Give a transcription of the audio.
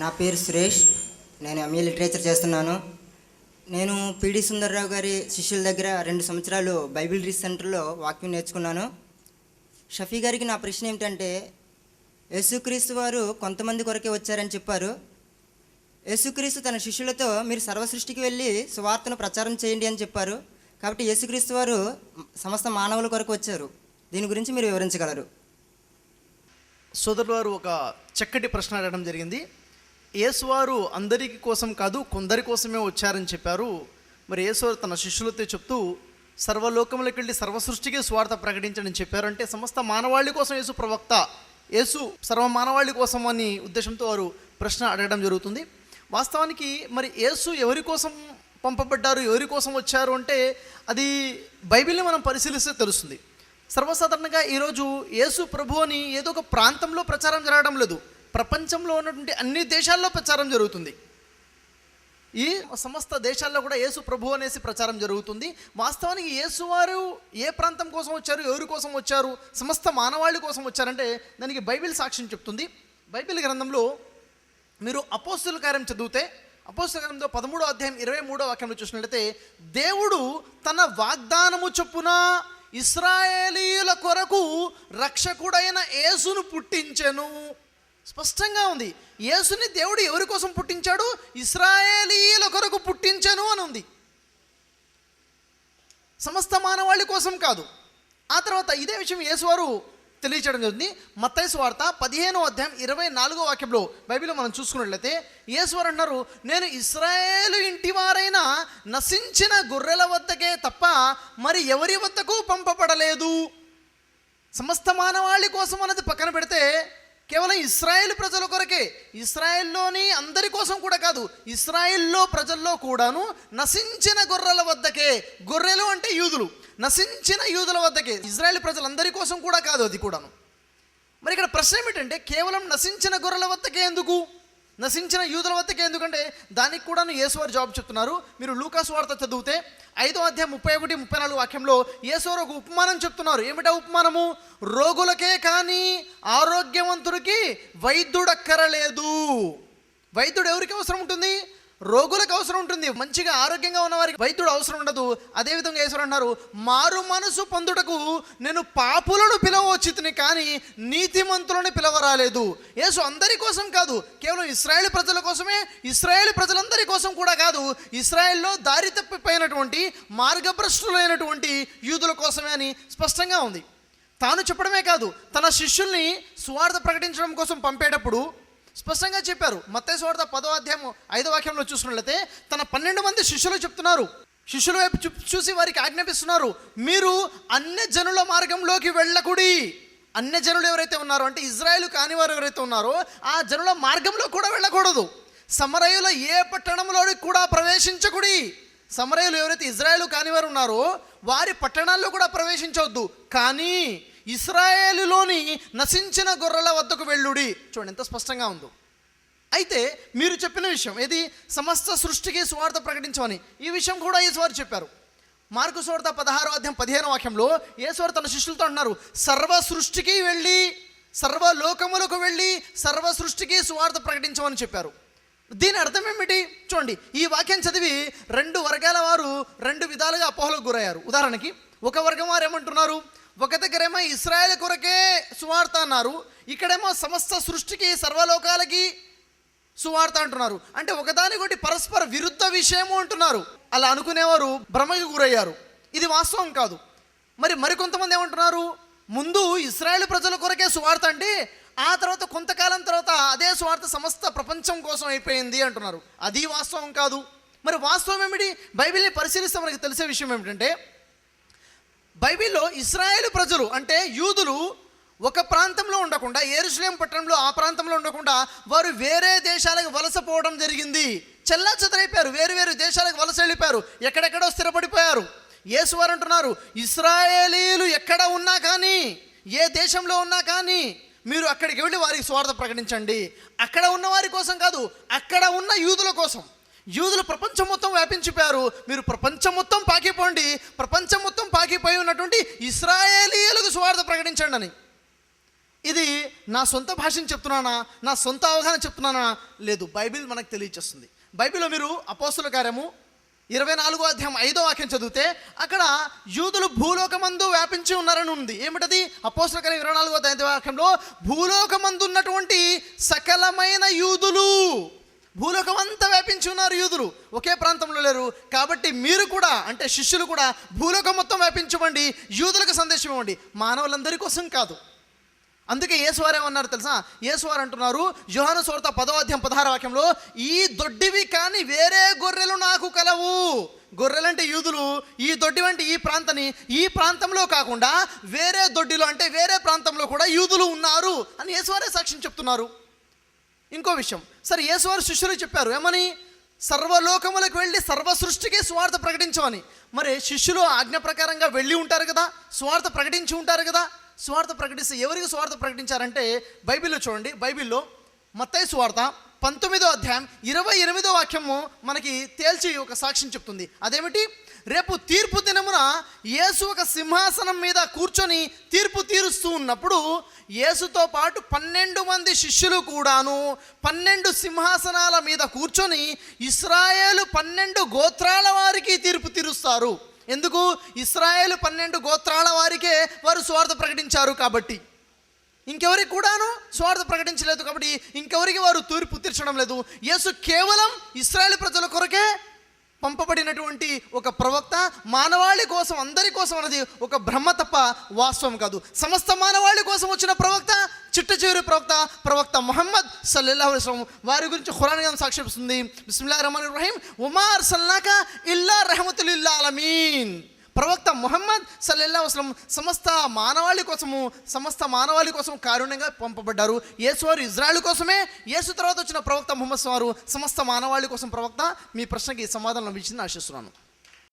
నా పేరు సురేష్. నేను ఎంఏ లిటరేచర్ చేస్తున్నాను. నేను పిడి సుందర్రావు గారి శిష్యుల దగ్గర 2 సంవత్సరాలు బైబిల్ రీసెర్చ్ సెంటర్లో వాక్యం నేర్చుకున్నాను. షఫీ గారికి నా ప్రశ్న ఏమిటంటే, యేసుక్రీస్తు వారు కొంతమంది కొరకే వచ్చారని చెప్పారు. యేసుక్రీస్తు తన శిష్యులతో మీరు సర్వసృష్టికి వెళ్ళి సువార్తను ప్రచారం చేయండి అని చెప్పారు. కాబట్టి యేసుక్రీస్తు వారు సమస్త మానవుల కొరకు వచ్చారు. దీని గురించి మీరు వివరించగలరు? సోదరులు వారు ఒక చక్కటి ప్రశ్న అడగడం జరిగింది. యేసువారు అందరికి కోసం కాదు, కొందరి కోసమే వచ్చారని చెప్పారు. మరి యేసువారు తన శిష్యులతో చెప్తూ సర్వలోకములకు వెళ్ళి సర్వసృష్టికి స్వార్థ ప్రకటించడం చెప్పారు. అంటే సమస్త మానవాళి కోసం యేసు ప్రవక్త, యేసు సర్వ మానవాళి కోసం అని ఉద్దేశంతో వారు ప్రశ్న అడగడం జరుగుతుంది. వాస్తవానికి మరి యేసు ఎవరి కోసం పంపబడ్డారు, ఎవరి కోసం వచ్చారు అంటే అది బైబిల్ని మనం పరిశీలిస్తే తెలుస్తుంది. సర్వసాధారణంగా ఈరోజు యేసు ప్రభు అని ఏదో ఒక ప్రాంతంలో ప్రచారం జరగడం లేదు, ప్రపంచంలో ఉన్నటువంటి అన్ని దేశాల్లో ప్రచారం జరుగుతుంది. ఈ సమస్త దేశాల్లో కూడా యేసు ప్రభు అనేసి ప్రచారం జరుగుతుంది. వాస్తవానికి యేసువారు ఏ ప్రాంతం కోసం వచ్చారు, ఎవరి కోసం వచ్చారు, సమస్త మానవాళి కోసం వచ్చారంటే దానికి బైబిల్ సాక్ష్యం చెప్తుంది. బైబిల్ గ్రంథంలో మీరు అపోస్తుల కార్యం చదివితే అపోస్తుల కార్యంలో 13వ అధ్యాయం 23వ వాక్యంలో చూసినట్లయితే, దేవుడు తన వాగ్దానము చొప్పున ఇశ్రాయేలీయుల కొరకు రక్షకుడైన యేసును పుట్టించెను. స్పష్టంగా ఉంది. యేసుని దేవుడు ఎవరి కోసం పుట్టించాడు? ఇశ్రాయేలీయుల కొరకు పుట్టించెను అని ఉంది. సమస్త మానవాళి కోసం కాదు. ఆ తర్వాత ఇదే విషయం యేసువారు తెలియచేయడం జరుగుతుంది. మత్తయి సువార్త 15వ అధ్యాయం 24వ వాక్యంలో బైబిల్లో మనం చూసుకున్నట్లయితే యేసువారు అన్నారు, నేను ఇశ్రాయేలు ఇంటి వారైనా నశించిన గొర్రెల వద్దకే తప్ప మరి ఎవరి వద్దకు పంపబడలేదు. సమస్త మానవాళి కోసం అన్నది పక్కన పెడితే కేవలం ఇశ్రాయేలు ప్రజల కొరకే, ఇశ్రాయేల్లోని అందరి కోసం కూడా కాదు, ఇశ్రాయేల్లో ప్రజల్లో కూడాను నశించిన గొర్రెల వద్దకే. గొర్రెలు అంటే యూదులు, నశించిన యూదుల వద్దకే, ఇశ్రాయేల్ ప్రజలందరి కోసం కూడా కాదు అది కూడాను. మరి ఇక్కడ ప్రశ్న ఏమిటంటే, కేవలం నశించిన గొర్రెల వద్దకే ఎందుకు, నశించిన యూదుల వద్దకే ఎందుకంటే దానికి కూడాను యేసువారు జవాబు చెప్తున్నారు. మీరు లూకాసు వార్త చదివితే 5వ అధ్యాయం 31-34 వాక్యంలో యేసువారు ఒక ఉపమానం చెప్తున్నారు. ఏమిటా ఉపమానము? రోగులకే కానీ ఆరోగ్యవంతుడికి వైద్యుడక్కరలేదు. వైద్యుడు ఎవరికి అవసరం ఉంటుంది? రోగులకు అవసరం ఉంటుంది. మంచిగా ఆరోగ్యంగా ఉన్నవారికి వైద్యుడు అవసరం ఉండదు. అదేవిధంగా యేసు అన్నారు, మారు మనసు పొందుటకు నేను పాపులను పిలవచ్చితిని కానీ నీతిమంతులను పిలవరాలేదు. యేసు అందరి కోసం కాదు, కేవలం ఇశ్రాయేల్ ప్రజల కోసమే, ఇశ్రాయేల్ ప్రజలందరి కోసం కూడా కాదు, ఇశ్రాయేల్లో దారి తప్పిపోయినటువంటి మార్గభ్రష్టులైనటువంటి యూదుల కోసమే అని స్పష్టంగా ఉంది. తాను చెప్పడమే కాదు, తన శిష్యుల్ని సువార్త ప్రకటించడం కోసం పంపేటప్పుడు స్పష్టంగా చెప్పారు. మత్తయి సువార్త 10వ అధ్యాయం 5వ వాక్యంలో చూసినట్లయితే తన 12 మంది శిష్యులు చెప్తున్నారు, శిష్యుల వైపు చూసి వారికి ఆజ్ఞాపిస్తున్నారు, మీరు అన్య జనుల మార్గంలోకి వెళ్ళకుడి. అన్య జనులు ఎవరైతే ఉన్నారో అంటే ఇజ్రాయేలు కాని వారు ఎవరైతే ఉన్నారో ఆ జనుల మార్గంలో కూడా వెళ్ళకూడదు. సమరయుల ఏ పట్టణంలోకి కూడా ప్రవేశించకుడి. సమరయులు ఎవరైతే ఇజ్రాయేలు కాని వారు ఉన్నారో వారి పట్టణాల్లో కూడా ప్రవేశించవద్దు, కానీ ఇశ్రాయేలులోని నశించిన గొర్రెల వద్దకు వెళ్ళుడి. చూడండి ఎంత స్పష్టంగా ఉందో. అయితే మీరు చెప్పిన విషయం ఏది? సమస్త సృష్టికి సువార్త ప్రకటించమని. ఈ విషయం కూడా యేసువారు చెప్పారు. మార్కు సువార్త 16వ అధ్యాయం 15వ వాక్యంలో యేసువారు తన శిష్యులతో అన్నారు, సర్వ సృష్టికి వెళ్ళి, సర్వలోకములకు వెళ్ళి సర్వ సృష్టికి సువార్త ప్రకటించమని చెప్పారు. దీని అర్థం ఏమిటి? చూడండి, ఈ వాక్యం చదివి 2 వర్గాల వారు 2 విధాలుగా అపోహలకు గురయ్యారు. ఉదాహరణకి ఒక వర్గం వారు ఏమంటున్నారు, ఒక దగ్గరేమో ఇశ్రాయేల్ కొరకే సువార్త అన్నారు, ఇక్కడేమో సమస్త సృష్టికి సర్వలోకాలకి సువార్త అంటున్నారు. అంటే ఒకదానికొకటి పరస్పర విరుద్ధ విషయము అంటున్నారు. అలా అనుకునేవారు భ్రమకి గురయ్యారు. ఇది వాస్తవం కాదు. మరికొంతమంది ఏమంటున్నారు, ముందు ఇశ్రాయేల్ ప్రజల కొరకే సువార్త అంటే ఆ తర్వాత కొంతకాలం తర్వాత అదే సువార్త సమస్త ప్రపంచం కోసం అయిపోయింది అంటున్నారు. అది వాస్తవం కాదు. మరి వాస్తవం ఏమిటి? బైబిల్ని పరిశీలిస్తే మనకు తెలిసే విషయం ఏమిటంటే, బైబిల్లో ఇశ్రాయేలు ప్రజలు అంటే యూదులు ఒక ప్రాంతంలో ఉండకుండా, యెరూషలేం పట్టణంలో ఆ ప్రాంతంలో ఉండకుండా వారు వేరే దేశాలకు వలసపోవడం జరిగింది. చెల్లా చెదరైపోయారు, వేరు దేశాలకు వలస వెళ్ళిపోయారు, ఎక్కడెక్కడో స్థిరపడిపోయారు. యేసువారు అంటున్నారు, ఇశ్రాయేలీయులు ఎక్కడ ఉన్నా కానీ, ఏ దేశంలో ఉన్నా కానీ మీరు అక్కడికి వెళ్ళి వారికి స్వార్థ ప్రకటించండి. అక్కడ ఉన్న వారి కోసం కాదు, అక్కడ ఉన్న యూదుల కోసం. యూదులు ప్రపంచం మొత్తం వ్యాపించిపోయారు, మీరు ప్రపంచం మొత్తం పాకిపోండి, ప్రపంచం మొత్తం పాకిపోయి ఉన్నటువంటి ఇశ్రాయేలీయులకు సువార్త ప్రకటించండి అని. ఇది నా సొంత భాషను చెప్తున్నానా, నా సొంత అవగాహన చెప్తున్నానా? లేదు, బైబిల్ మనకు తెలియచేస్తుంది. బైబిల్లో మీరు అపోస్తుల కార్యము 24వ అధ్యాయం 5వ వాక్యం చదివితే అక్కడ యూదులు భూలోకమందు వ్యాపించి ఉన్నారని ఉంది. ఏమిటది? అపోస్తుల కార్యం 24వ అధ్యాయం 5వ వాక్యంలో భూలోకమందు ఉన్నటువంటి సకలమైన యూదులు, భూలోకం అంతా వ్యాపించి ఉన్నారు యూదులు, ఒకే ప్రాంతంలో లేరు. కాబట్టి మీరు కూడా, అంటే శిష్యులు కూడా భూలోకం మొత్తం వ్యాపించమండి, యూదులకు సందేశం ఇవ్వండి, మానవులందరి కోసం కాదు. అందుకే యేసువారు ఏమన్నారు తెలుసా? యేసువారు అంటున్నారు యోహాను సువార్త 10వ అధ్యాయం 16వ వాక్యంలో, ఈ దొడ్డివి కానీ వేరే గొర్రెలు నాకు కలవు. గొర్రెలంటే యూదులు, ఈ దొడ్డివి అంటే ఈ ప్రాంతంలో కాకుండా వేరే దొడ్డిలో అంటే వేరే ప్రాంతంలో కూడా యూదులు ఉన్నారు అని యేసువారే సాక్ష్యం చెప్తున్నారు. ఇంకో విషయం, సరే యేసువారు శిష్యులు చెప్పారు ఏమని? సర్వలోకములకు వెళ్ళి సర్వ సృష్టికి సువార్త ప్రకటించమని. మరి శిష్యులు ఆజ్ఞ ప్రకారంగా వెళ్ళి ఉంటారు కదా, సువార్త ప్రకటించి ఉంటారు కదా. సువార్త ప్రకటిస్తే ఎవరికి సువార్త ప్రకటించారంటే బైబిల్లో చూడండి. బైబిల్లో మత్తయి సువార్త 19వ అధ్యాయం 28వ వాక్యము మనకి తేల్చి ఒక సాక్ష్యం చెప్తుంది. అదేమిటి? రేపు తీర్పు దినమున యేసు ఒక సింహాసనం మీద కూర్చొని తీర్పు తీరుస్తూ ఉన్నప్పుడు యేసుతో పాటు 12 మంది శిష్యులు కూడాను 12 సింహాసనాల మీద కూర్చొని ఇశ్రాయేలు 12 గోత్రాల వారికి తీర్పు తీరుస్తారు. ఎందుకు? ఇశ్రాయేలు 12 గోత్రాల వారికే వారు సువార్త ప్రకటించారు కాబట్టి. ఇంకెవరికి కూడాను సువార్త ప్రకటించలేదు కాబట్టి ఇంకెవరికి వారు తీర్పు తీర్చడం లేదు. యేసు కేవలం ఇశ్రాయేలు ప్రజల కొరకే పంపబడినటువంటి ఒక ప్రవక్త. మానవాళి కోసం, అందరి కోసం అన్నది ఒక బ్రహ్మ తప్ప వాస్తవం కాదు. సమస్త మానవాళి కోసం వచ్చిన ప్రవక్త, చిట్ట చివరి ప్రవక్త ముహమ్మద్ సల్లల్లాహు అలైహి వసల్లం. వారి గురించి ఖురాన్ గ్రంథం సాక్ష్యమిస్తుంది. బిస్మిల్లాహిర్ రహమానిర్ రహీం, వమా అర్సల్నాక ఇల్లా రహమతుల్ లిల్ ఆలమీన్. ప్రవక్త ముహమ్మద్ సల్లల్లాహు అలైహి వసల్లం సమస్త మానవాళి కోసం కారుణ్యంగా పంపబడ్డారు. యేసువారు ఇజ్రాయెల్ కోసమే. యేసు తర్వాత వచ్చిన ప్రవక్త ముహమ్మద్ వారు సమస్త మానవాళి కోసం ప్రవక్త. మీ ప్రశ్నకి సమాధానం లభించిందని ఆశిస్తున్నాను.